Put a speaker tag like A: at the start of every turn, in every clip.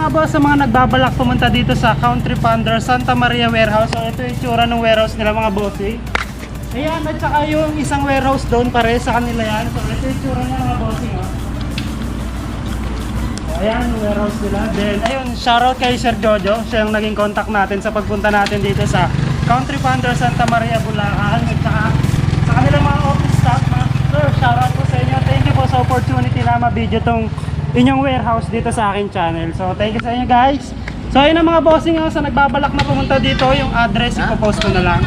A: mga boss, sa mga nagbabalak pumunta dito sa Country Pander Santa Maria Warehouse. So ito yung itsura ng warehouse nila mga bossing. Ayan, at saka yung isang warehouse doon pare sa kanila yan. So ito yung itsura niya mga bossing. So, ayan, warehouse nila. Then ayun, shoutout kay Sir Jojo. Siya yung naging contact natin sa pagpunta natin dito sa Country Pander Santa Maria, Bulacan. At saka sa kanilang mga office staff. Sir, shoutout po sa inyo. Thank you po sa opportunity na ma-video tong inyong warehouse dito sa aking channel. So thank you sa inyo guys. So ayun ang mga bossing sa nagbabalak na pumunta dito, yung address ipopost ko na lang.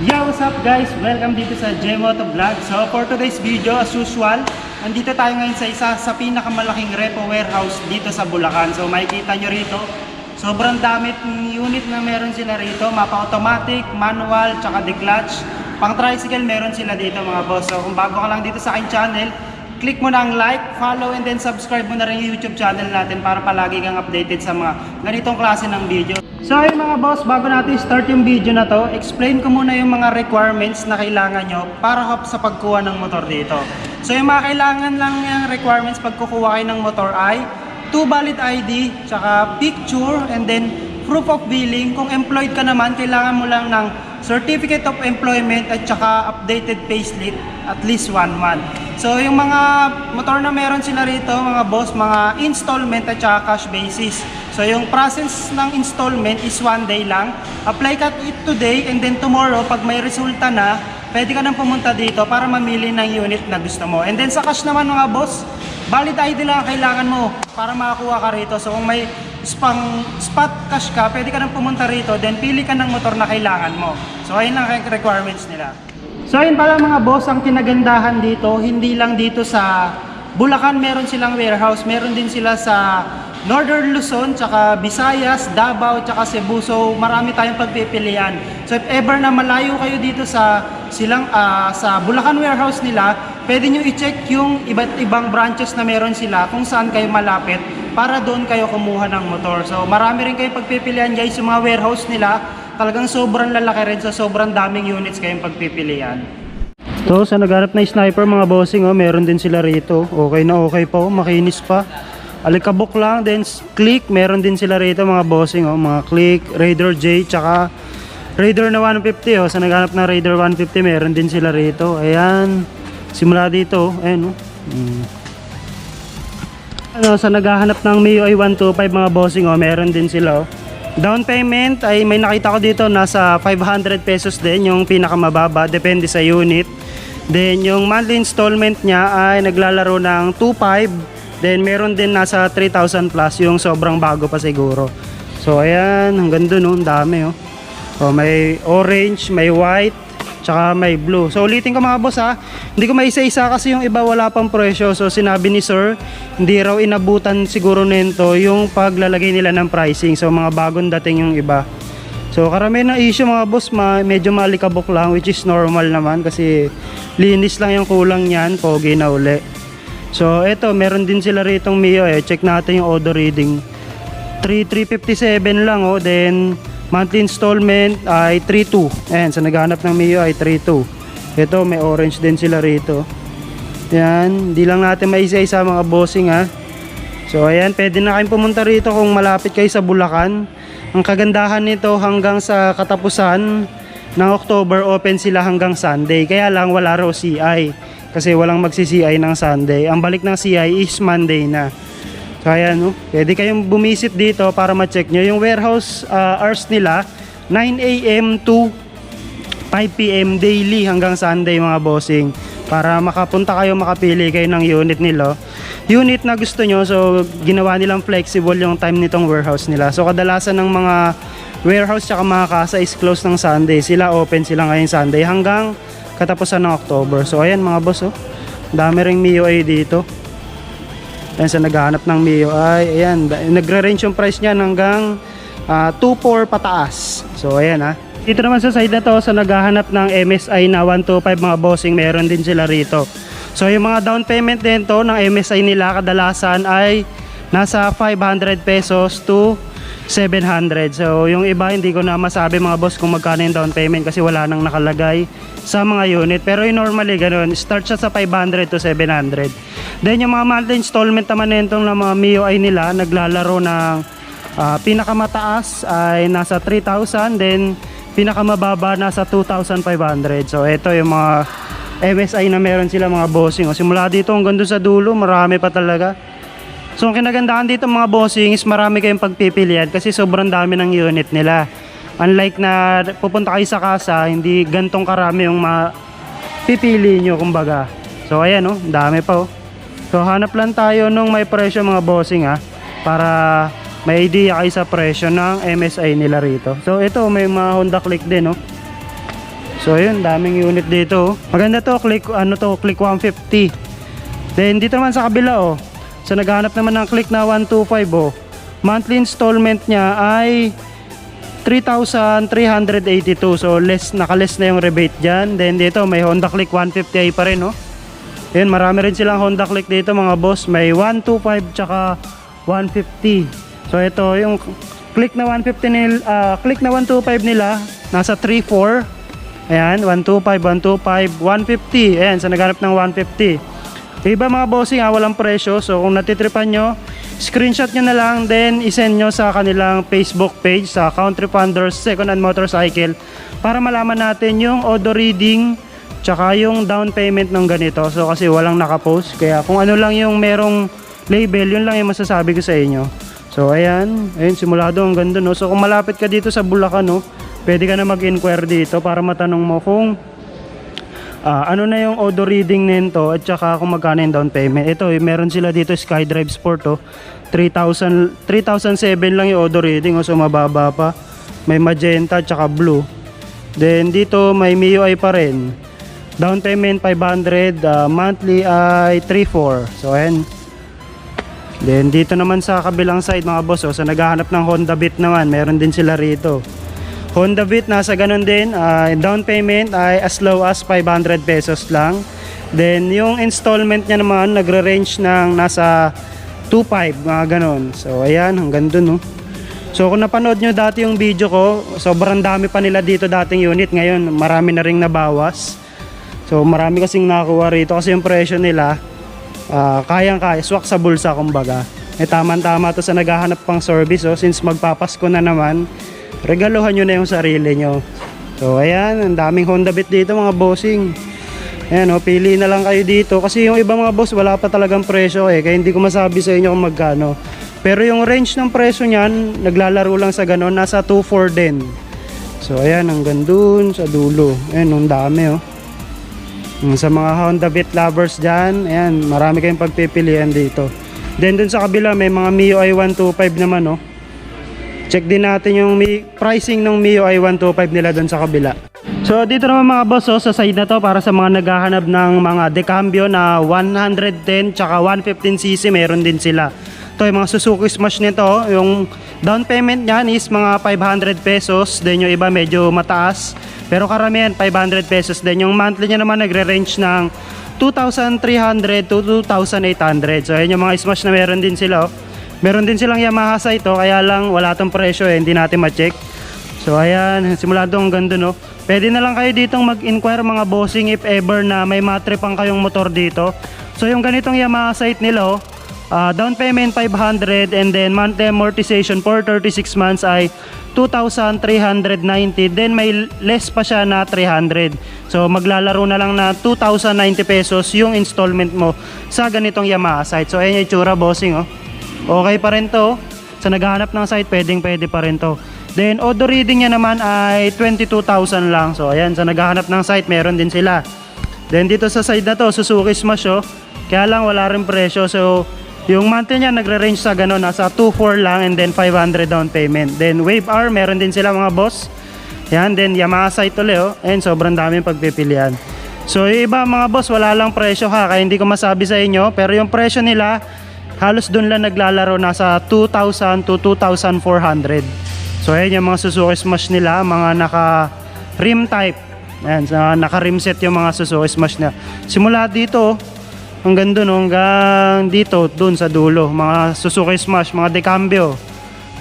A: Yo, what's up guys? Welcome dito sa J-Moto Vlog. So for today's video, as usual, andito tayo ngayon sa isa sa pinakamalaking Repo Warehouse dito sa Bulacan. So makikita nyo rito, sobrang dami unit na meron sila rito. Mapa automatic, manual, tsaka declutch. Pang tricycle meron sila dito mga boss. So kung bago ka lang dito sa aking channel, click mo na ang like, follow, and then subscribe mo na rin yung YouTube channel natin para palagi kang updated sa mga ganitong klase ng video. So ayun mga boss, bago natin start yung video na to, explain ko muna yung mga requirements na kailangan nyo para sa pagkuha ng motor dito. So yung mga kailangan lang yung requirements pag kukuha kayo ng motor ay 2 valid ID, tsaka picture, and then proof of billing. Kung employed ka naman, kailangan mo lang ng certificate of employment at tsaka updated payslip, at least 1 month. So yung mga motor na meron sila rito mga boss, mga installment at tsaka cash basis. So yung process ng installment is 1 day lang. Apply ka it today, and then tomorrow pag may resulta na, pwede ka nang pumunta dito para mamili ng unit na gusto mo. And then sa cash naman mga boss, valid ID lang kailangan mo para makakuha ka rito. So kung may spot cash ka, pwede ka nang pumunta rito, then pili ka ng motor na kailangan mo. So ayun lang ang requirements nila. So ayun pala mga boss, ang kinagandahan dito, hindi lang dito sa Bulacan meron silang warehouse, meron din sila sa Northern Luzon, tsaka Visayas, Davao, tsaka Cebu. So marami tayong pagpipilian. So if ever na malayo kayo dito sa Bulacan warehouse nila, pwede nyo i-check yung iba't ibang branches na meron sila kung saan kayo malapit para doon kayo kumuha ng motor. So marami rin kayong pagpipilian guys, yung mga warehouse nila. Talagang sobrang lalaki rin, so sobrang daming units kayong pagpipilian. So sa nagharap na sniper mga bossing, meron din sila rito. Okay na okay pa, makinis pa. Alikabok lang, then click, meron din sila rito mga bossing, mga click, Raider J, tsaka Raider na 150. Sa naghanap ng Raider 150 meron din sila rito. Ayan, simula dito, ayan sa naghahanap ng MIUI 125 mga bossing, meron din sila. Down payment ay may nakita ko dito, nasa 500 pesos din yung pinakamababa, depende sa unit. Then yung monthly installment niya ay naglalaro ng 2.5. Then meron din nasa 3,000 plus, yung sobrang bago pa siguro. So ayan, hanggang dun ang dami may orange, may white, tsaka may blue. So ulitin ko mga boss hindi ko maisa-isa kasi yung iba wala pang presyo. So sinabi ni sir, hindi raw inabutan siguro nito yung paglalagay nila ng pricing. So mga bagong dating yung iba. So karamihan ng issue mga boss, medyo malikabok lang, which is normal naman kasi linis lang yung kulang niyan, pogi na uli. So eto, meron din sila ritong Mio check natin yung auto reading. 3,357 lang then monthly installment ay 3,200. Ayan, sa naghanap ng Mio ay 3,200. Ito, may orange din sila rito. Yan, hindi lang natin maisa-isa mga bossing So ayan, pwede na kayong pumunta rito kung malapit kayo sa Bulacan. Ang kagandahan nito, hanggang sa katapusan ng October open sila hanggang Sunday. Kaya lang wala raw CI kasi walang magsi-CI ng Sunday. Ang balik ng CI is Monday na. So ayan, pwede kayong bumisit dito para ma-check nyo. Yung warehouse hours nila 9 AM to 5 PM daily hanggang Sunday mga bossing. Para makapunta kayo, makapili kayo ng unit nila, unit na gusto nyo. So ginawa nilang flexible yung time nitong warehouse nila. So kadalasan ng mga warehouse tsaka mga kasa is close ng Sunday. Sila open sila ngayon Sunday hanggang katapusan ng October. So ayan mga boss, dami ring MIUI dito. Ayan, sa naghahanap ng MIUI, ayan, nagre-range yung price niyan hanggang 2,400 pataas. So ayan dito naman sa side na to, sa naghahanap ng MSI na 125 mga bossing, meron din sila rito. So yung mga down payment din to ng MSI nila kadalasan ay nasa 500 pesos to 700. So yung iba hindi ko na masabi mga boss kung magkano yung down payment kasi wala nang nakalagay sa mga unit. Pero yung normally ganun, start siya sa 500 to 700. Then yung mga monthly installment naman nitong na mga MIUI nila, naglalaro ng pinakamataas ay nasa 3,000, then pinakamababa nasa 2,500. So ito yung mga MSI na meron sila mga bossing. O, simula dito hanggang doon sa dulo, marami pa talaga. So ang kinagandahan dito mga bossing is marami kayong pagpipilian kasi sobrang dami ng unit nila. Unlike na pupunta kayo sa kasa, hindi gantong karami yung mapipili nyo kumbaga. So ayan oh, dami pa oh. So hanap lang tayo nung may presyo mga bossing para may idea kayo sa presyo ng MSI nila rito. So ito may mga Honda Click din oh. So ayun, daming unit dito oh. Maganda to, Click 150. Then dito naman sa kabila oh. So naghahanap naman ng Click na 125 oh. Monthly installment niya ay 3,382. So naka-less na yung rebate dyan. Then dito may Honda Click 150i pa rin oh. Yun, marami rin silang Honda Click dito mga boss. May 125 tsaka 150. So ito yung Click na 150 Click na 125 nila nasa 34. Ayan, 125, 125, 150. Ayan, so naghanap ng 150. Iba mga bossing walang presyo. So kung natitripan nyo, screenshot nyo na lang, then isend nyo sa kanilang Facebook page sa Country Funders Secondhand Motorcycle para malaman natin yung auto reading tsaka yung down payment ng ganito. So kasi walang nakapost, kaya kung ano lang yung merong label, yun lang yung masasabi ko sa inyo. So ayan, simulado ang ganda no. So kung malapit ka dito sa Bulacan no, pwede ka na mag-inquire dito para matanong mo kung ano na yung auto reading nito at saka kung magkano yung down payment. Ito, meron sila dito SkyDrive Sport oh. 3,007 lang yung auto reading oh, so mababa pa. May magenta at saka blue. Then dito may MIUI pa rin. Down payment 500, monthly ay 3,400. So ayan. Then dito naman sa kabilang side mga boss oh, so naghahanap ng Honda Beat naman, meron din sila rito. Honda Beat nasa ganun din, down payment ay as low as 500 pesos lang. Then yung installment niya naman nagre-range ng nasa 2,500 mga ganun. So ayan, hanggang dun no. So kung napanood nyo dati yung video ko, sobrang dami pa nila dito dating unit. Ngayon marami na ring nabawas. So marami kasing nakuha rito kasi yung presyo nila kayang-kaya, swak sa bulsa kumbaga. Tama-tama to sa naghahanap pang service oh, since magpapasko na naman. Regaluhan nyo na yung sarili nyo. So ayan, ang daming Honda Beat dito mga bossing. Ayan o, pili na lang kayo dito. Kasi yung iba mga boss wala pa talagang presyo kaya hindi ko masabi sa inyo kung magkano. Pero yung range ng presyo nyan, naglalaro lang sa ganon, nasa 2,400 din. So ayan, hanggang dun sa dulo. Ayan, ang dami oh. Sa mga Honda Beat lovers dyan, ayan, marami kayong pagpipilian dito. Then dun sa kabila may mga MIUI 125 naman oh. Check din natin yung pricing ng MIUI 125 nila doon sa kabila. So dito naman mga boss sa side na to para sa mga naghahanap ng mga decambio na 110 tsaka 115cc, meron din sila. Ito yung mga Suzuki Smash nito, yung down payment niyan is mga 500 pesos, then yung iba medyo mataas, pero karamihan 500 pesos. Then yung monthly niya naman nagre-range ng 2,300 to 2,800. So ayun yung mga Smash na meron din sila oh. Meron din silang Yamaha sa ito, kaya lang wala tong presyo hindi natin ma-check. So ayan, simulado ang ganda no. Pwede na lang kayo ditong mag-inquire mga bossing if ever na may matripang kayong motor dito. So yung ganitong Yamaha site nila down payment 500 and then monthly amortization for 36 months ay 2,390. Then may less pa siya na 300. So maglalaro na lang na 2,090 pesos yung installment mo sa ganitong Yamaha site. So ayan yung itsura bossing oh. Okay pa rin to. Sa naghahanap ng site, pwede pa rin to. Then auto reading niya naman ay 22,000 lang. So ayan, sa naghahanap ng site, meron din sila. Then dito sa side na to, Suzuki Smash oh. Kaya lang wala rin presyo. So yung monthly niya nagre-range sa gano'n, nasa 2,400 lang and then 500 down payment. Then Wave R, meron din sila mga boss. Yan, then Yamaha site ulit oh. And sobrang daming pagpipilian. So yung iba mga boss, wala lang presyo kaya hindi ko masabi sa inyo. Pero yung presyo nila, halos dun lang naglalaro, nasa 2,000 to 2,400. So ayan yung mga Suzuki Smash nila, mga naka rim type. Ayan, naka rim set yung mga Suzuki Smash na. Simula dito hanggang dun, hanggang dito, dun sa dulo, mga Suzuki Smash, mga decambio.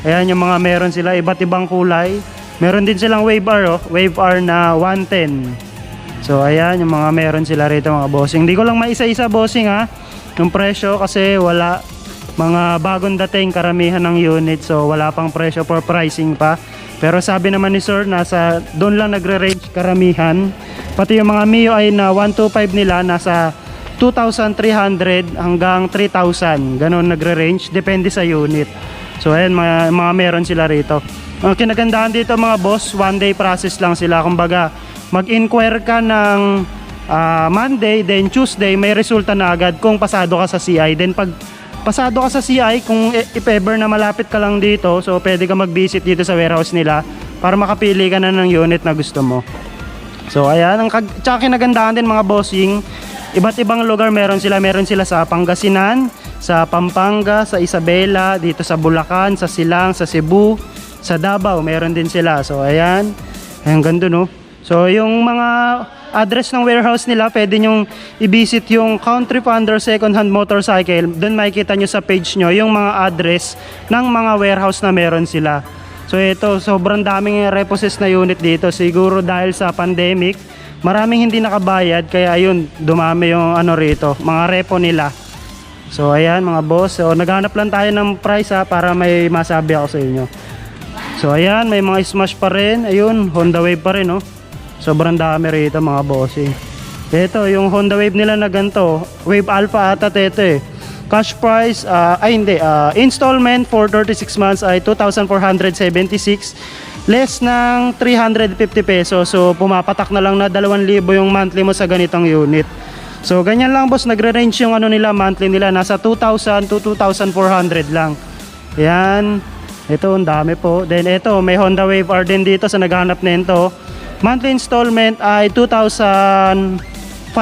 A: Ayan yung mga meron sila, iba't ibang kulay. Meron din silang Wave R, oh. Wave R na 110. So ayan yung mga meron sila rito mga bossing. Hindi ko lang maisa-isa bossing ha, yung presyo kasi wala, mga bagong dating karamihan ng unit, so wala pang presyo for pricing pa. Pero sabi naman ni sir, nasa doon lang nagre-range karamihan. Pati yung mga Mio ay na 125 nila nasa 2,300 hanggang 3,000, ganun nagre-range, depende sa unit. So ayan mga meron sila rito. Ang kinagandahan dito mga boss, one day process lang sila. Kumbaga mag-inquire ka ng Monday, then Tuesday may resulta na agad kung pasado ka sa CI. Then pag pasado ka sa CI, kung if ever na malapit ka lang dito, so pwede ka mag-visit dito sa warehouse nila para makapili ka na ng unit na gusto mo. So ayan, tsaka kinagandahan din mga bossing, iba't ibang lugar meron sila sa Pangasinan, sa Pampanga, sa Isabela, dito sa Bulacan, sa Silang, sa Cebu, sa Davao meron din sila. So ayan, hanggang doon, no. So yung mga address ng warehouse nila, pwede nyong i-visit yung Country Funder Secondhand Motorcycle. Doon makikita nyo sa page nyo yung mga address ng mga warehouse na meron sila. So ito, sobrang daming repossessed na unit dito. Siguro dahil sa pandemic, maraming hindi nakabayad, kaya ayun, dumami yung ano rito, mga repo nila. So ayan mga boss, so naghanap lang tayo ng price ha, para may masabi ako sa inyo. So ayan, may mga smash pa rin. Ayun, Honda Wave pa rin, no. Sobrang dami rito mga bossing. Ito yung Honda Wave nila na ganito, Wave Alpha ata ito eh. Cash price, installment for 36 months ay 2,476, less ng 350 pesos. So pumapatak na lang na 2,000 yung monthly mo sa ganitong unit. So ganyan lang boss, nagre-range yung ano nila, monthly nila nasa 2,000 to 2,400 lang. Yan. Ito, ang dami po. Then ito, may Honda Wave R din dito sa naghanap nito. Monthly installment ay 2,500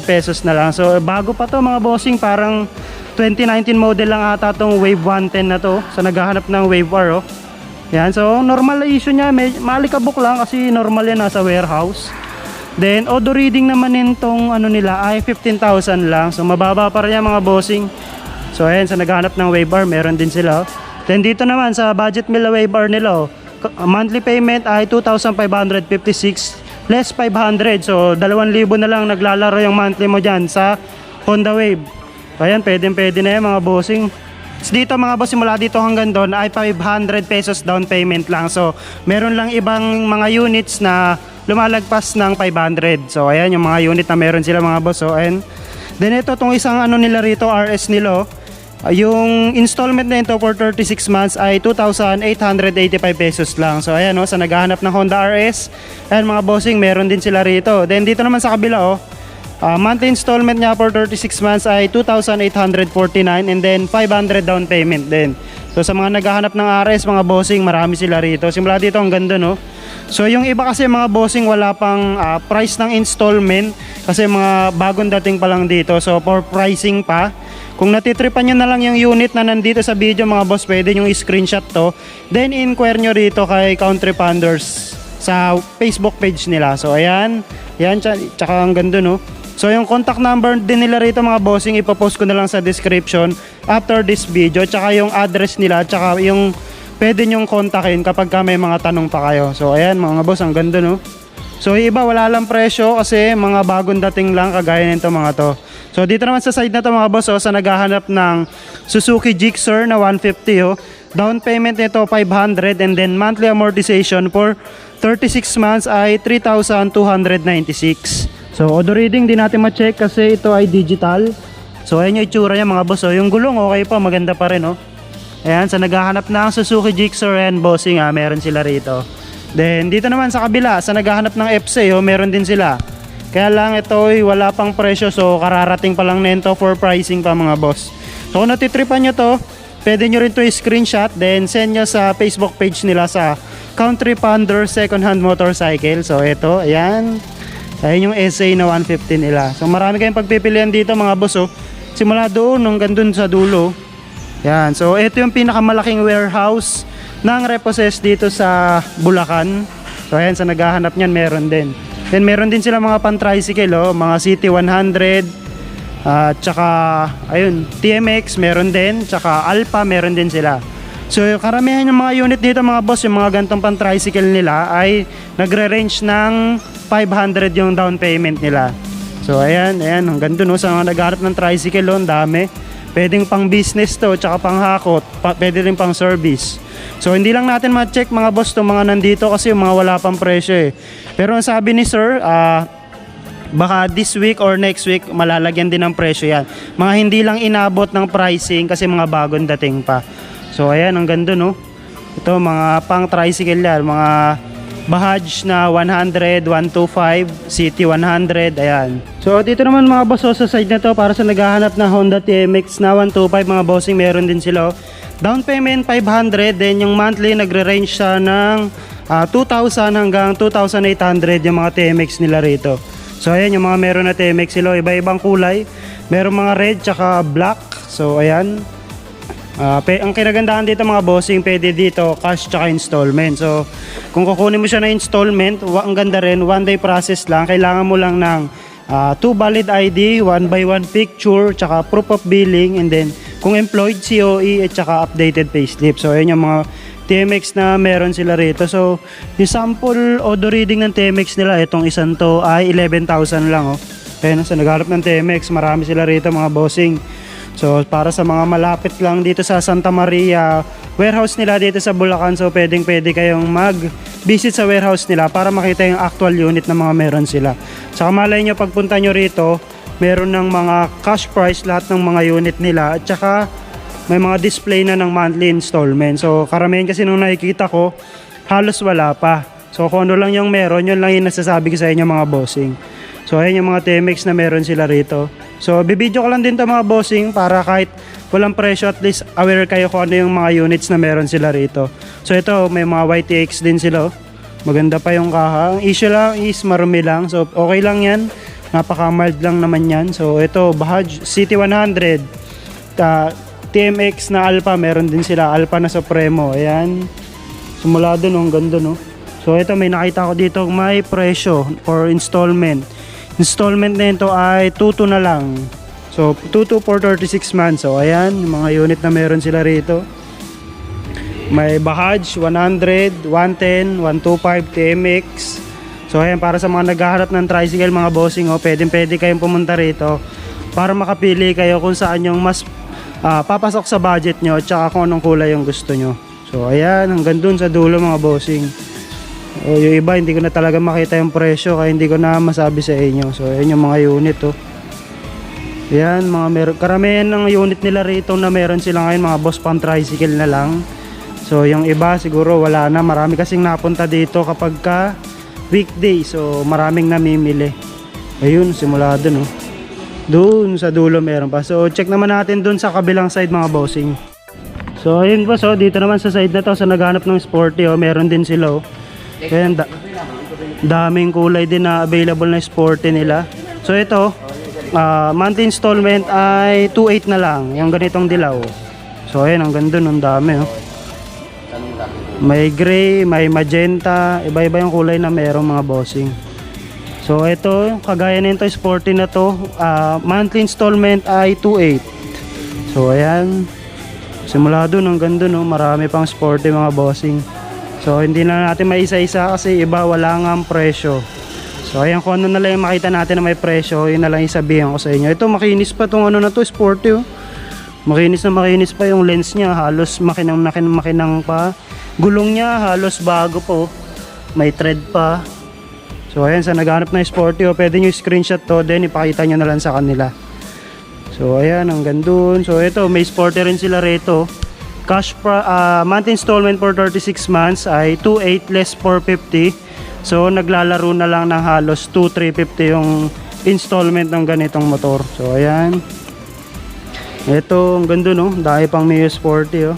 A: pesos na lang. So bago pa to mga bossing, parang 2019 model lang ata tong Wave 110 na to sa naghahanap ng Wave R, oh. Yan, so normal na issue niya, malikabok lang kasi normal yan nasa warehouse. Then auto reading naman nitong ano nila ay 15,000 lang. So mababa pa rin yan mga bossing. So ayan, sa naghahanap ng Wave R meron din sila, oh. Then dito naman sa budget meal Wave R nila, oh, monthly payment ay 2,556, less 500. So 2,000 na lang naglalaro yung monthly mo dyan sa Honda Wave. So ayan, pwede na yan mga bossing. Dito mga boss, simula dito hanggang doon ay 500 pesos down payment lang. So meron lang ibang mga units na lumalagpas ng 500. So ayan yung mga unit na meron sila mga boss. So ayan. Then ito tong isang ano nila rito, RS nila, yung installment na ito for 36 months ay 2,885 pesos lang. So ayan, sa naghahanap ng Honda RS, ayan mga bossing, meron din sila rito. Then dito naman sa kabila, monthly installment niya for 36 months ay 2,849 and then 500 down payment din. So sa mga naghahanap ng RS mga bossing, marami sila rito. Simula dito ang ganda, no. So yung iba kasi mga bossing wala pang price ng installment kasi mga bagong dating pa lang dito. So for pricing pa, kung natitripan nyo na lang yung unit na nandito sa video mga boss, pwede nyo i-screenshot to, then inquire nyo rito kay Country Funders sa Facebook page nila. So ayan, tsaka ang ganda, no. So yung contact number din nila rito mga bossing, ipopost ko na lang sa description after this video, tsaka yung address nila, tsaka yung pwede nyong kontakin kapag may mga tanong pa kayo. So ayan mga boss, ang ganda, no. So iba wala lang presyo kasi mga bagong dating lang kagaya nito mga to. So dito naman sa side na to mga boss, sa naghahanap ng Suzuki Gixxer na 150, down payment nito 500 and then monthly amortization for 36 months ay 3,296. So auto reading din natin ma-check kasi ito ay digital. So ayan yung itsura niya mga boss. So yung gulong okay pa, maganda pa rin, Ayan, sa naghahanap ng Suzuki Gixxer and bossing, meron sila rito. Then dito naman sa kabila, sa naghahanap ng FC, meron din sila. Kaya lang ito ay wala pang presyo, so kararating pa lang nito for pricing pa mga boss. So kung natitripan nyo to, pwede nyo rin to i-screenshot, then send nyo sa Facebook page nila sa Country Funder Secondhand Motorcycle. So ito, ayan. Ayan yung SA na 150 nila. So marami kayong pagpipilian dito mga boss, simula doon hanggang doon sa dulo. Yan, so ito yung pinakamalaking warehouse ng repossessed dito sa Bulacan. So ayan, sa naghahanap niyan meron din. Then meron din sila mga pan-tricycle, mga City 100, tsaka ayun, TMX meron din, tsaka Alpha meron din sila. So karamihan ng mga unit dito mga boss, yung mga gantong pang tricycle nila ay nagre-range ng 500 yung down payment nila. So ayan, hanggang dun sa mga naghahanap ng tricycle, ang dami. Pwedeng pang business to, tsaka pang hakot, pwede rin pang service. So hindi lang natin ma-check mga boss itong mga nandito kasi yung mga wala pang presyo eh. Pero ang sabi ni sir, baka this week or next week malalagyan din ng presyo yan. Mga hindi lang inabot ng pricing kasi mga bagong dating pa. So ayan, hanggang dun ito mga pang tricycle yan, mga Bahaj na 100, 125, City 100, ayan. So dito naman mga boss, sa side na to para sa naghahanap na Honda TMX na 125 mga bossing, meron din sila. Down payment 500, then yung monthly nagre-range siya ng 2,000 hanggang 2,800 yung mga TMX nila rito. So ayan yung mga meron na TMX sila, iba-ibang kulay. Meron mga red tsaka black. So ayan. Ang kinagandahan dito mga bossing, pwede dito cash tsaka installment. So kung kukunin mo siya na installment, ang ganda rin, 1 day process lang. Kailangan mo lang ng 2 valid ID, 1x1 picture, tsaka proof of billing, and then kung employed, COE, at tsaka updated payslip. So ayun yung mga TMX na meron sila rito. So yung sample auto reading ng TMX nila, itong isang to ay 11,000 lang. Ayun, sa nagharap ng TMX, marami sila rito mga bossing. So para sa mga malapit lang dito sa Santa Maria, warehouse nila dito sa Bulacan, so pwede kayong mag-visit sa warehouse nila para makita yung actual unit na mga meron sila. Saka malay nyo pagpunta nyo rito, meron ng mga cash price lahat ng mga unit nila, at saka may mga display na ng monthly installment. So karamihan kasi nung nakikita ko, halos wala pa. So kung ano lang yung meron, yun lang yung nasasabi ko sa inyo mga bossing. So ayan yung mga TMX na meron sila rito. So bibidyo ko lang din to mga bossing para kahit walang presyo, at least aware kayo kung ano yung mga units na meron sila rito. So ito, may mga YTX din sila. Maganda pa yung kaha. Ang issue lang is marumi lang. So okay lang yan. Napaka mild lang naman yan. So ito, Bahaj City 100. TMX na Alpha, meron din sila. Alpha na Supremo. Ayan. Simula dun, ang ganda no. So ito, may nakita ko dito may presyo for installment. Installment na ito ay 2.2 na lang. So 2.2 for 36 months. So ayan, yung mga unit na meron sila rito. May Bahaj 100, 110, 125 TMX. So ayan, para sa mga naghahanap ng tricycle mga bossing, pwede kayong pumunta rito para makapili kayo kung saan yung mas papasok sa budget nyo, at saka kung anong kulay yung gusto nyo. So ayan, hanggang dun sa dulo mga bossing. Yung iba hindi ko na talaga makita yung presyo, kaya hindi ko na masabi sa inyo. So ayan yung mga unit Ayan, mga karamihan ng unit nila rito na meron sila ngayon mga boss, pang tricycle na lang. So yung iba siguro wala na, marami kasing napunta dito kapag ka weekday, so maraming namimili. Ayun, simula dun dun sa dulo meron pa. So check naman natin dun sa kabilang side mga bossing. So ayun boss, dito naman sa side na to, sa naghanap ng sporty, meron din sila Ayan, daming kulay din na available na sporty nila. So ito, monthly installment ay 2.8 na lang, yung ganitong dilaw. So ayan, ang ganda nun, dami May gray, may magenta, iba-iba yung kulay na meron mga bossing. So ito, kagaya nito sporty na to, monthly installment ay 2.8. So ayan, simula dun, ang ganda marami pang sporty mga bossing. So hindi na natin maisa-isa kasi iba wala nga ang presyo. So ayan, kung ano na lang yung makita natin na may presyo, yun na lang isabihin ko sa inyo. Ito, makinis pa tong ano na to, sporty makinis pa yung lens niya, halos makinang pa. Gulong niya halos bago po, may thread pa. So ayan, sa naghanap na sporty, pwede nyo screenshot to, then ipakita nyo na lang sa kanila. So ayan, hanggang dun. So ito, may sporty rin sila rito. Cash monthly installment for 36 months ay 2.8 less 450. So naglalaro na lang ng halos 2,350 yung installment ng ganitong motor. So ayan, ito ang ganda dahil pang Mio Sporty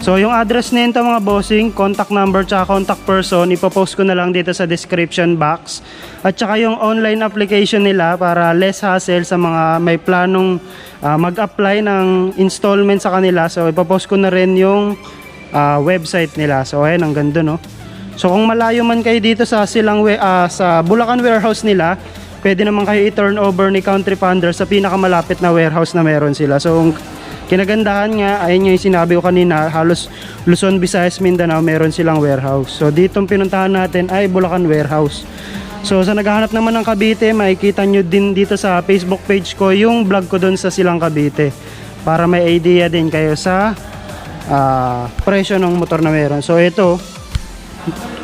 A: So yung address nito mga bossing, contact number tsaka contact person, ipopost ko na lang dito sa description box. At saka yung online application nila para less hassle sa mga may planong mag-apply ng installment sa kanila. So ipopost ko na rin yung website nila. So ayan, ang ganda So kung malayo man kayo dito sa sa Bulacan warehouse nila, pwede naman kayo i-turn over ni Country Funder sa pinakamalapit na warehouse na meron sila. So Kinagandahan nga, ayun yung sinabi ko kanina, halos Luzon, Visayas, Mindanao meron silang warehouse. So ditong pinuntahan natin ay Bulacan Warehouse. So sa naghahanap naman ng Cavite, makikita nyo din dito sa Facebook page ko yung vlog ko doon sa Silang Cavite, para may idea din kayo sa presyo ng motor na meron. So ito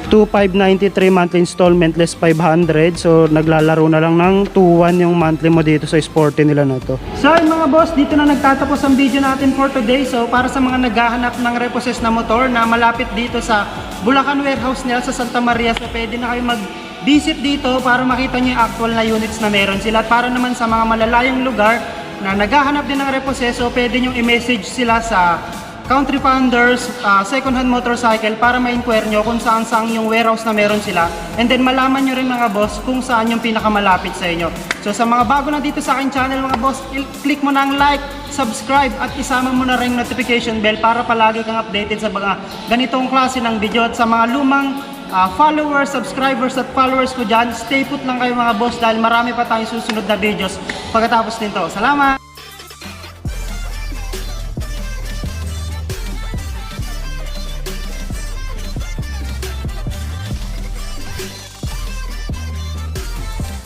A: 2,593 monthly installment less 500. So naglalaro na lang ng 2,1 yung monthly mo dito sa sporty nila na to. So mga boss, dito na nagtatapos ang video natin for today. So para sa mga naghahanap ng repossessed na motor na malapit dito sa Bulacan Warehouse nila sa Santa Maria, so pwede na kayo mag-visit dito para makita nyo yung actual na units na meron sila. At para naman sa mga malalayang lugar na naghahanap din ng repossessed, so pwede nyo i-message sila sa Country Founders, Secondhand Motorcycle, para ma-inquire nyo kung saan yung warehouse na meron sila. And then malaman nyo rin mga boss kung saan yung pinakamalapit sa inyo. So sa mga bago na dito sa aking channel mga boss, click mo na ang like, subscribe at isama mo na rin notification bell para palagi kang updated sa mga ganitong klase ng video. At sa mga lumang followers, subscribers at followers ko dyan, stay put lang kayo mga boss dahil marami pa tayong susunod na videos pagkatapos nito. Salamat!